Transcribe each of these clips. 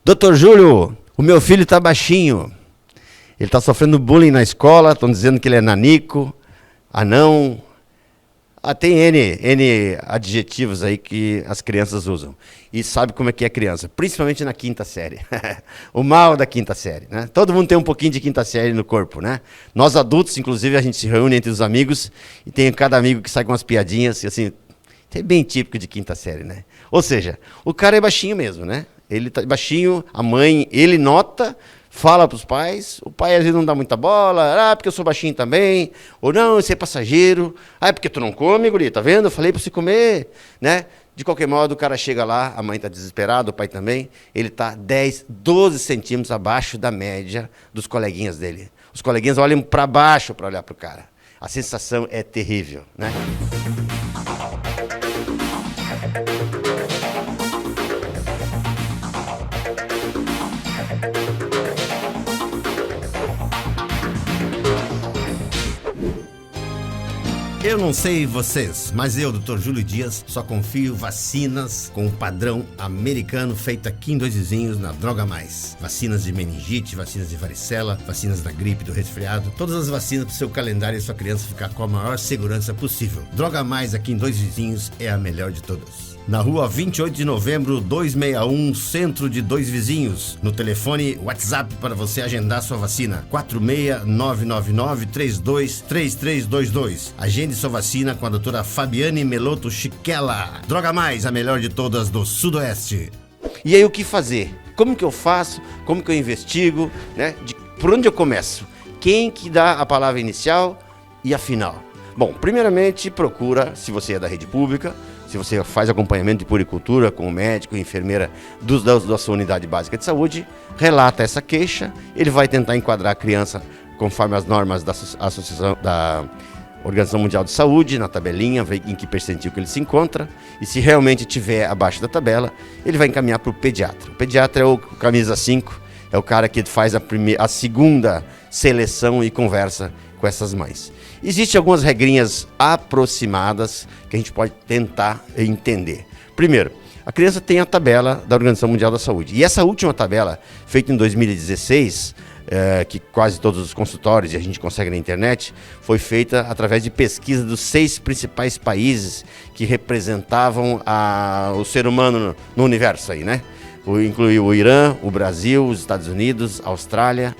Doutor Júlio, o meu filho está baixinho. Ele está sofrendo bullying na escola, estão dizendo que ele é nanico, anão. Tem N adjetivos aí que as crianças usam. E sabe como é que é criança, principalmente na quinta série. O mal da quinta série, né? Todo mundo tem um pouquinho de quinta série no corpo, né? Nós adultos, inclusive, a gente se reúne entre os amigos e tem cada amigo que sai com umas piadinhas, assim, é bem típico de quinta série, né? Ou seja, o cara é baixinho mesmo, né? Ele tá baixinho, a mãe, ele nota, fala para os pais, o pai às vezes não dá muita bola, porque eu sou baixinho também, ou não, esse é passageiro, é porque tu não come, guri, tá vendo? Eu falei para você comer, né? De qualquer modo, o cara chega lá, a mãe está desesperada, o pai também, ele está 10, 12 centímetros abaixo da média dos coleguinhas dele. Os coleguinhas olham para baixo para olhar para o cara. A sensação é terrível, né? Eu não sei vocês, mas eu, Dr. Júlio Dias, só confio vacinas com o padrão americano feito aqui em Dois Vizinhos, na Droga Mais. Vacinas de meningite, vacinas de varicela, vacinas da gripe, do resfriado, todas as vacinas para o seu calendário e sua criança ficar com a maior segurança possível. Droga Mais aqui em Dois Vizinhos é a melhor de todas. Na rua 28 de novembro, 261, centro de Dois Vizinhos. No telefone WhatsApp para você agendar sua vacina. 46999323322. Agende sua vacina com a doutora Fabiane Meloto Chiquela. Droga Mais, a melhor de todas do Sudoeste. E aí o que fazer? Como que eu faço? Como que eu investigo? Né? Por onde eu começo? Quem que dá a palavra inicial e a final? Bom, primeiramente procura, se você é da rede pública, se você faz acompanhamento de puericultura com o médico e enfermeira da sua unidade básica de saúde, relata essa queixa, ele vai tentar enquadrar a criança conforme as normas da Organização Mundial de Saúde, na tabelinha, ver em que percentil que ele se encontra, e se realmente estiver abaixo da tabela, ele vai encaminhar para o pediatra. O pediatra é o camisa 5, é o cara que faz a segunda seleção e conversa com essas mães. Existem algumas regrinhas aproximadas que a gente pode tentar entender. Primeiro, a criança tem a tabela da Organização Mundial da Saúde. E essa última tabela, feita em 2016, que quase todos os consultórios, e a gente consegue na internet, foi feita através de pesquisa dos 6 principais países que representavam o ser humano no universo aí, né? Incluiu o Irã, o Brasil, os Estados Unidos, a Austrália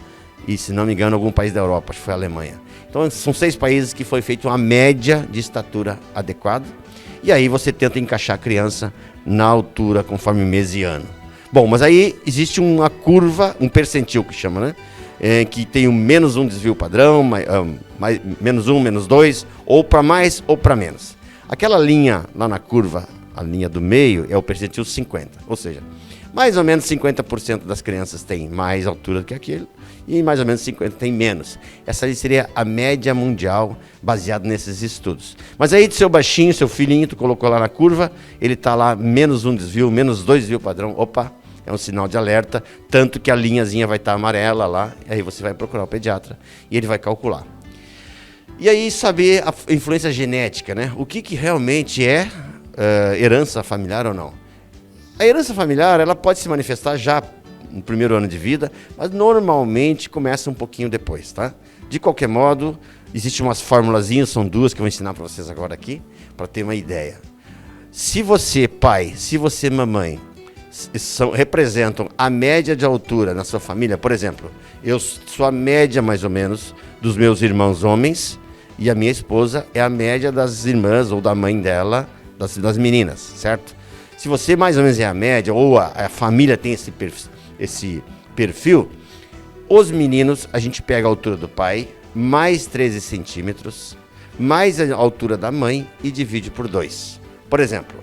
e, se não me engano, algum país da Europa, acho que foi a Alemanha. Então, são 6 países que foi feita uma média de estatura adequada. E aí você tenta encaixar a criança na altura conforme mês e ano. Bom, mas aí existe uma curva, um percentil que chama, né? Que tem um -1 desvio padrão, -1, -2, ou para mais ou para menos. Aquela linha lá na curva, a linha do meio, é o percentil 50. Ou seja, mais ou menos 50% das crianças têm mais altura do que aquilo e mais ou menos 50% têm menos. Essa aí seria a média mundial baseada nesses estudos. Mas aí do seu baixinho, seu filhinho, tu colocou lá na curva, ele está lá -1 desvio, -2 desvio padrão. Opa, é um sinal de alerta, tanto que a linhazinha vai estar amarela lá, e aí você vai procurar o pediatra e ele vai calcular. E aí saber a influência genética, né? O que realmente é herança familiar ou não. A herança familiar, ela pode se manifestar já no primeiro ano de vida, mas normalmente começa um pouquinho depois, tá? De qualquer modo, existem umas formulazinhas, são 2 que eu vou ensinar para vocês agora aqui, para ter uma ideia. Se você, pai, se você, mamãe, representam a média de altura na sua família, por exemplo, eu sou a média mais ou menos dos meus irmãos homens e a minha esposa é a média das irmãs ou da mãe dela, das meninas, certo? Se você mais ou menos é a média, ou a família tem esse perfil, os meninos, a gente pega a altura do pai, mais 13 centímetros, mais a altura da mãe e divide por 2. Por exemplo,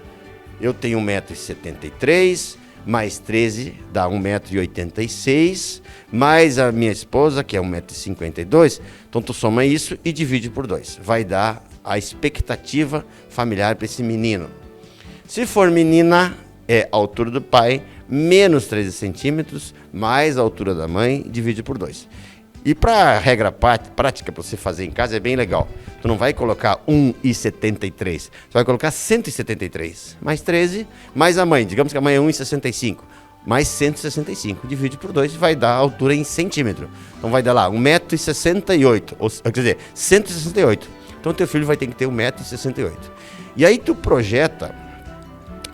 eu tenho 1,73 m, mais 13 dá 1,86 m, mais a minha esposa, que é 1,52 m, então tu soma isso e divide por 2. Vai dar a expectativa familiar para esse menino. Se for menina, é a altura do pai, menos 13 centímetros, mais a altura da mãe, divide por 2. E para a regra prática, para você fazer em casa, é bem legal. Tu não vai colocar 1,73, tu vai colocar 173, mais 13, mais a mãe. Digamos que a mãe é 1,65. mais 165. Divide por 2 vai dar a altura em centímetro. Então vai dar lá 1,68 m, quer dizer, 168. Então teu filho vai ter que ter 1,68 m. E aí tu projeta,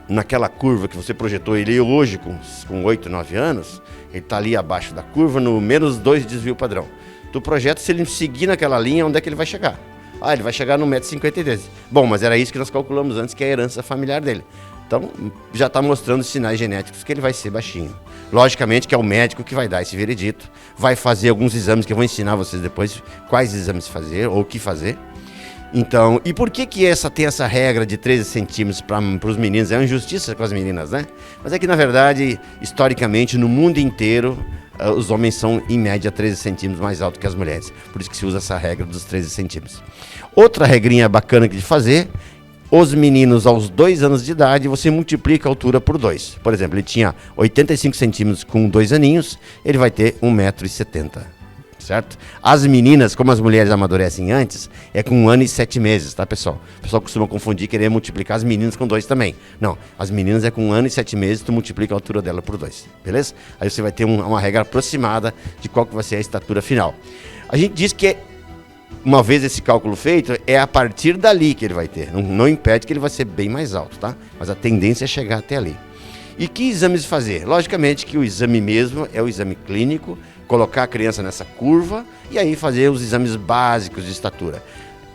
naquela curva que você projetou ele hoje com 8, 9 anos, ele está ali abaixo da curva no menos 2 desvio padrão. Tu projeta, se ele seguir naquela linha, onde é que ele vai chegar? Ah, ele vai chegar no 1,53 m. Bom, mas era isso que nós calculamos antes, que é a herança familiar dele. Então, já está mostrando sinais genéticos que ele vai ser baixinho. Logicamente que é o médico que vai dar esse veredito, vai fazer alguns exames que eu vou ensinar vocês depois quais exames fazer ou o que fazer. Então, e por que tem essa regra de 13 centímetros para os meninos? É uma injustiça com as meninas, né? Mas é que, na verdade, historicamente, no mundo inteiro, os homens são, em média, 13 centímetros mais altos que as mulheres. Por isso que se usa essa regra dos 13 centímetros. Outra regrinha bacana de fazer, os meninos aos 2 anos de idade, você multiplica a altura por 2. Por exemplo, ele tinha 85 centímetros com 2 aninhos, ele vai ter 1,70 m. Certo? As meninas, como as mulheres amadurecem antes, é com 1 ano e 7 meses, tá, pessoal? O pessoal costuma confundir, querer multiplicar as meninas com 2 também. Não, as meninas é com 1 ano e 7 meses, tu multiplica a altura dela por 2, beleza? Aí você vai ter uma regra aproximada de qual que vai ser a estatura final. A gente diz que, uma vez esse cálculo feito, é a partir dali que ele vai ter. Não impede que ele vai ser bem mais alto, tá? Mas a tendência é chegar até ali. E que exames fazer? Logicamente que o exame mesmo é o exame clínico, colocar a criança nessa curva e aí fazer os exames básicos de estatura,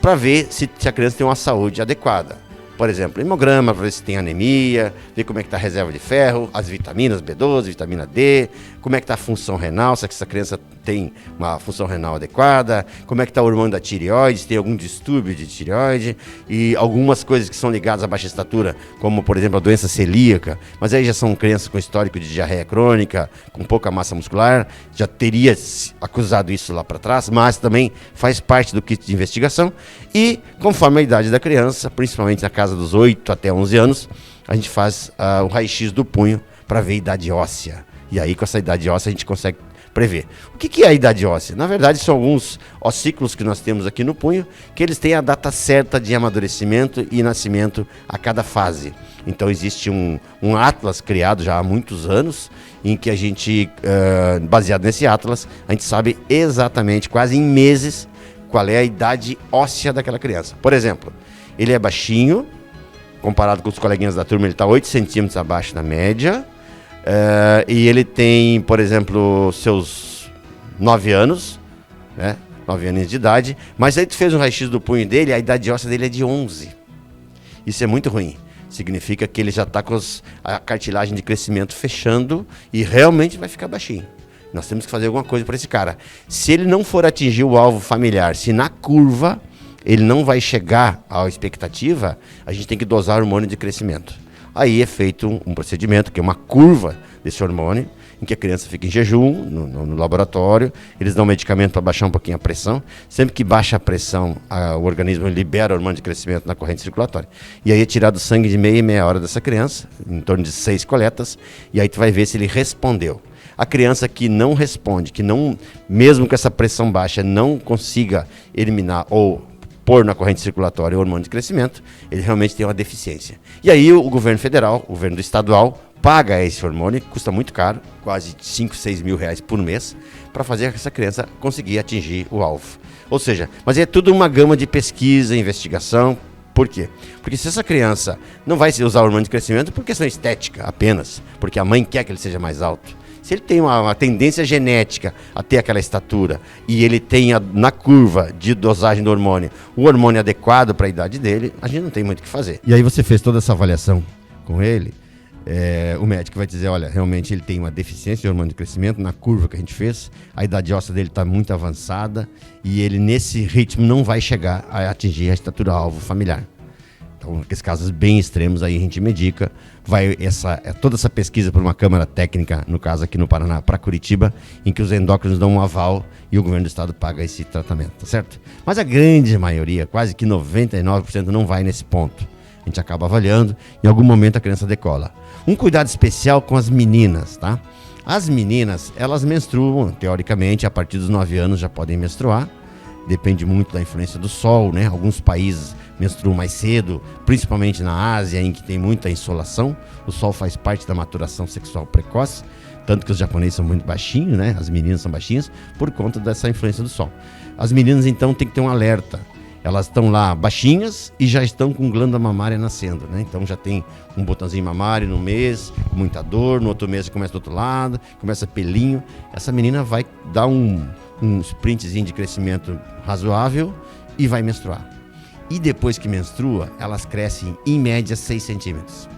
para ver se a criança tem uma saúde adequada. Por exemplo, hemograma, para ver se tem anemia, ver como é que está a reserva de ferro, as vitaminas B12, vitamina D, como é que está a função renal, se essa criança tem uma função renal adequada, como é que está o hormônio da tireoide, se tem algum distúrbio de tireoide, e algumas coisas que são ligadas à baixa estatura, como, por exemplo, a doença celíaca, mas aí já são crianças com histórico de diarreia crônica, com pouca massa muscular, já teria acusado isso lá para trás, mas também faz parte do kit de investigação, e conforme a idade da criança, principalmente na casa dos 8 até 11 anos, a gente faz o raio-x do punho para ver a idade óssea. E aí, com essa idade óssea, a gente consegue prever. O que é a idade óssea? Na verdade, são alguns ossículos que nós temos aqui no punho, que eles têm a data certa de amadurecimento e nascimento a cada fase. Então, existe um atlas criado já há muitos anos, em que a gente, baseado nesse atlas, a gente sabe exatamente, quase em meses, qual é a idade óssea daquela criança. Por exemplo, ele é baixinho, comparado com os coleguinhas da turma, ele está 8 centímetros abaixo da média, e ele tem, por exemplo, seus 9 anos, né? 9 anos de idade, mas aí tu fez um raio-x do punho dele, a idade óssea dele é de 11. Isso é muito ruim. Significa que ele já está com a cartilagem de crescimento fechando e realmente vai ficar baixinho. Nós temos que fazer alguma coisa para esse cara. Se ele não for atingir o alvo familiar, se na curva ele não vai chegar à expectativa, a gente tem que dosar hormônio de crescimento. Aí é feito um procedimento, que é uma curva desse hormônio, em que a criança fica em jejum, no laboratório, eles dão um medicamento para baixar um pouquinho a pressão. Sempre que baixa a pressão, o organismo libera o hormônio de crescimento na corrente circulatória. E aí é tirado o sangue de meia em meia hora dessa criança, em torno de 6 coletas, e aí tu vai ver se ele respondeu. A criança que não responde, que não, mesmo com essa pressão baixa, não consiga eliminar ou pôr na corrente circulatória o hormônio de crescimento, ele realmente tem uma deficiência. E aí o governo federal, o governo estadual, paga esse hormônio, custa muito caro, quase 5, 6 mil reais por mês, para fazer essa criança conseguir atingir o alvo. Ou seja, mas é tudo uma gama de pesquisa, investigação. Por quê? Porque se essa criança não vai usar o hormônio de crescimento por questão estética apenas, porque a mãe quer que ele seja mais alto, se ele tem uma tendência genética a ter aquela estatura e ele tem na curva de dosagem do hormônio o hormônio adequado para a idade dele, a gente não tem muito o que fazer. E aí você fez toda essa avaliação com ele, o médico vai dizer, olha, realmente ele tem uma deficiência de hormônio de crescimento na curva que a gente fez, a idade óssea dele está muito avançada e ele nesse ritmo não vai chegar a atingir a estatura alvo familiar. Então, nesses casos bem extremos, aí a gente medica, vai toda essa pesquisa por uma câmara técnica, no caso aqui no Paraná, para Curitiba, em que os endócrinos dão um aval e o governo do estado paga esse tratamento, tá certo? Mas a grande maioria, quase que 99%, não vai nesse ponto. A gente acaba avaliando, em algum momento a criança decola. Um cuidado especial com as meninas, tá? As meninas, elas menstruam, teoricamente, a partir dos 9 anos já podem menstruar. Depende muito da influência do sol, né? Alguns países menstruam mais cedo, principalmente na Ásia, em que tem muita insolação. O sol faz parte da maturação sexual precoce, tanto que os japoneses são muito baixinhos, né? As meninas são baixinhas por conta dessa influência do sol. As meninas, então, tem que ter um alerta. Elas estão lá baixinhas e já estão com glândula mamária nascendo, né? Então já tem um botãozinho mamário no mês, muita dor, no outro mês começa do outro lado, começa pelinho. Essa menina vai dar um sprintzinho de crescimento razoável e vai menstruar. E depois que menstrua, elas crescem em média 6 centímetros.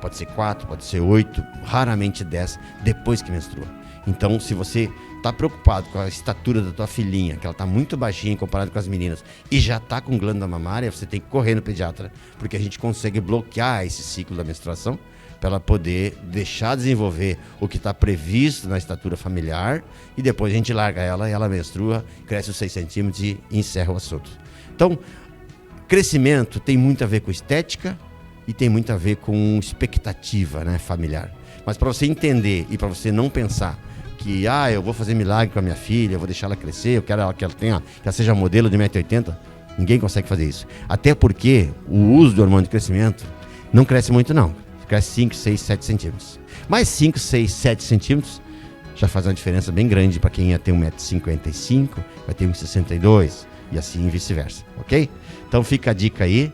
Pode ser 4, pode ser 8, raramente 10 depois que menstrua. Então, se você está preocupado com a estatura da tua filhinha, que ela está muito baixinha comparado com as meninas, e já está com glândula mamária, você tem que correr no pediatra, porque a gente consegue bloquear esse ciclo da menstruação para ela poder deixar desenvolver o que está previsto na estatura familiar, e depois a gente larga ela e ela menstrua, cresce os 6 centímetros e encerra o assunto. Então, crescimento tem muito a ver com estética e tem muito a ver com expectativa, né, familiar. Mas para você entender e para você não pensar que eu vou fazer milagre com a minha filha, eu vou deixar ela crescer, eu quero que ela seja modelo de 1,80 m, ninguém consegue fazer isso. Até porque o uso do hormônio de crescimento não cresce muito não, cresce 5, 6, 7 centímetros. Mas 5, 6, 7 centímetros já faz uma diferença bem grande para quem ia ter 1,55 m, vai ter 1,62 m e assim vice-versa, ok? Então fica a dica aí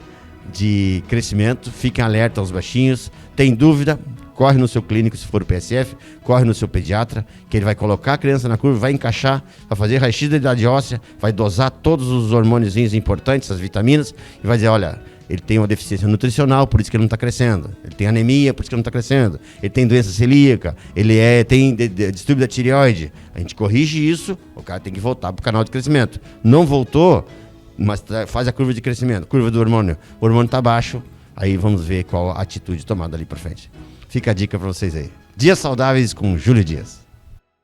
de crescimento, fiquem alerta aos baixinhos, tem dúvida? Corre no seu clínico, se for o PSF, corre no seu pediatra, que ele vai colocar a criança na curva, vai encaixar, vai fazer raio-x da idade óssea, vai dosar todos os hormôniozinhos importantes, as vitaminas, e vai dizer, olha, ele tem uma deficiência nutricional, por isso que ele não está crescendo. Ele tem anemia, por isso que ele não está crescendo. Ele tem doença celíaca, ele tem distúrbio da tireoide. A gente corrige isso, o cara tem que voltar para o canal de crescimento. Não voltou, mas faz a curva de crescimento, curva do hormônio. O hormônio está baixo, aí vamos ver qual a atitude tomada ali para frente. Fica a dica para vocês aí. Dias Saudáveis com Júlio Dias.